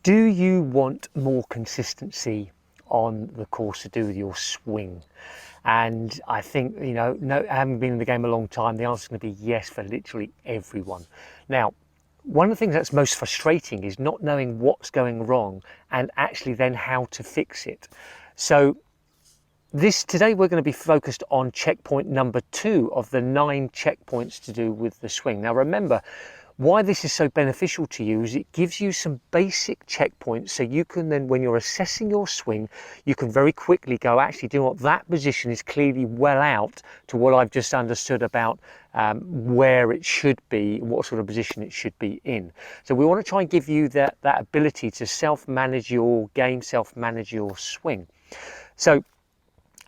Do you want more consistency on the course to do with your swing? And I think, you know, no, having been in the game a long time, the answer is going to be yes for literally everyone. Now, one of the things that's most frustrating is not knowing what's going wrong and actually then how to fix it. So today we're going to be focused on checkpoint number 2 of the 9 checkpoints to do with the swing. Now remember, why this is so beneficial to you is it gives you some basic checkpoints, so you can then, when you're assessing your swing, you can very quickly go, actually, do you know what, that position is clearly well out to what I've just understood about where it should be, what sort of position it should be in. So we want to try and give you that ability to self-manage your game, self-manage your swing. So,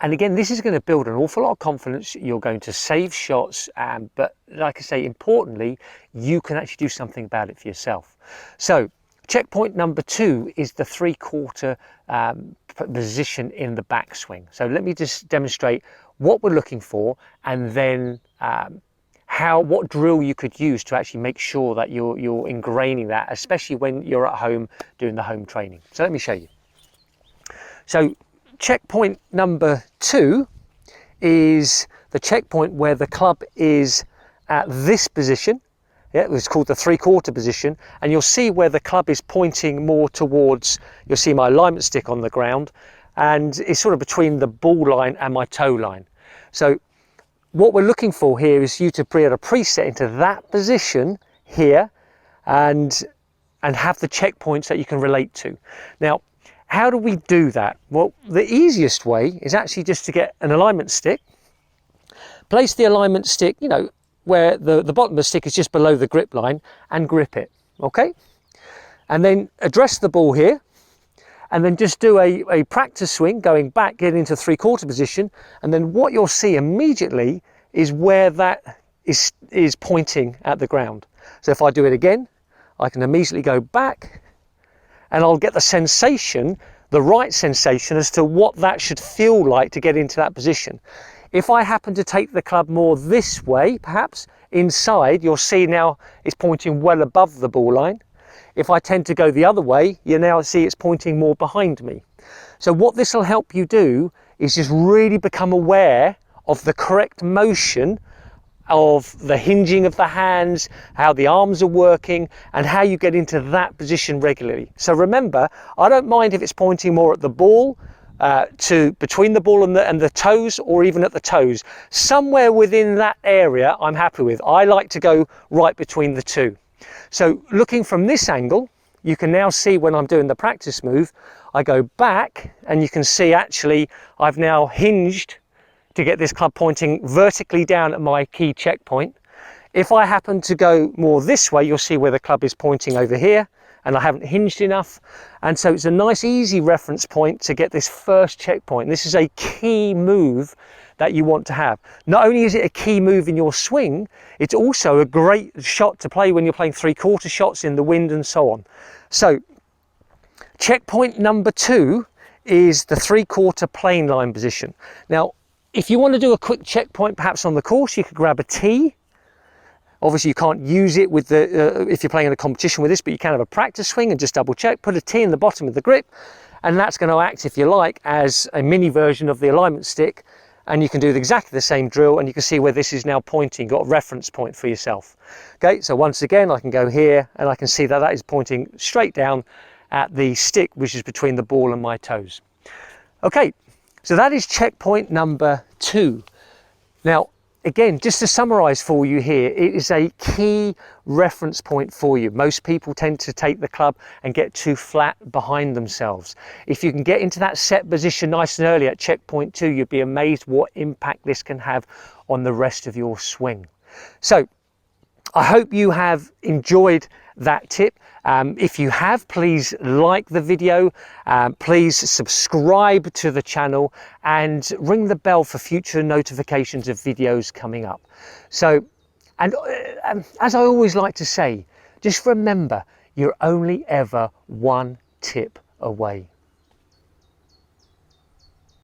and again, this is going to build an awful lot of confidence. You're going to save shots, but like I say, importantly, you can actually do something about it for yourself. So checkpoint number 2 is the 3/4 position in the backswing. So let me just demonstrate what we're looking for, and then what drill you could use to actually make sure that you're ingraining that, especially when you're at home doing the home training. So let me show you. So checkpoint number 2 is the checkpoint where the club is at this position. Yeah, it's called the 3/4 position, and you'll see where the club is pointing more towards, you'll see my alignment stick on the ground, and it's sort of between the ball line and my toe line. So what we're looking for here is you to be able to preset into that position here and have the checkpoints that you can relate to. Now, how do we do that? Well, the easiest way is actually just to get an alignment stick, place the alignment stick, you know, where the bottom of the stick is just below the grip line, and grip it, okay? And then address the ball here, and then just do a practice swing, going back, getting into 3/4 position, and then what you'll see immediately is where that is pointing at the ground. So if I do it again, I can immediately go back, and I'll get the sensation, the right sensation as to what that should feel like to get into that position. If I happen to take the club more this way, perhaps inside, you'll see now it's pointing well above the ball line. If I tend to go the other way, you now see it's pointing more behind me. So what this will help you do is just really become aware of the correct motion of the hinging of the hands, how the arms are working, and how you get into that position regularly. So remember, I don't mind if it's pointing more at the ball, to between the ball and the toes, or even at the toes. Somewhere within that area I'm happy with. I like to go right between the two. So looking from this angle, you can now see when I'm doing the practice move, I go back, and you can see actually I've now hinged to get this club pointing vertically down at my key checkpoint. If I happen to go more this way, you'll see where the club is pointing over here, and I haven't hinged enough. And so it's a nice easy reference point to get this first checkpoint. This is a key move that you want to have. Not only is it a key move in your swing, it's also a great shot to play when you're playing 3/4 shots in the wind and so on. So checkpoint number 2 is the 3/4 plane line position. Now, if you want to do a quick checkpoint perhaps on the course, you could grab a tee. Obviously you can't use it with if you're playing in a competition with this, but you can have a practice swing and just double check, put a tee in the bottom of the grip, and that's going to act, if you like, as a mini version of the alignment stick, and you can do exactly the same drill, and you can see where this is now pointing. Got a reference point for yourself. Okay, so once again I can go here, and I can see that is pointing straight down at the stick, which is between the ball and my toes. Okay, so that is checkpoint number 2. Now, again, just to summarize for you here, it is a key reference point for you. Most people tend to take the club and get too flat behind themselves. If you can get into that set position nice and early at checkpoint 2, you'd be amazed what impact this can have on the rest of your swing. So I hope you have enjoyed that tip. If you have, please like the video, please subscribe to the channel, and ring the bell for future notifications of videos coming up. So, and as I always like to say, just remember, you're only ever one tip away.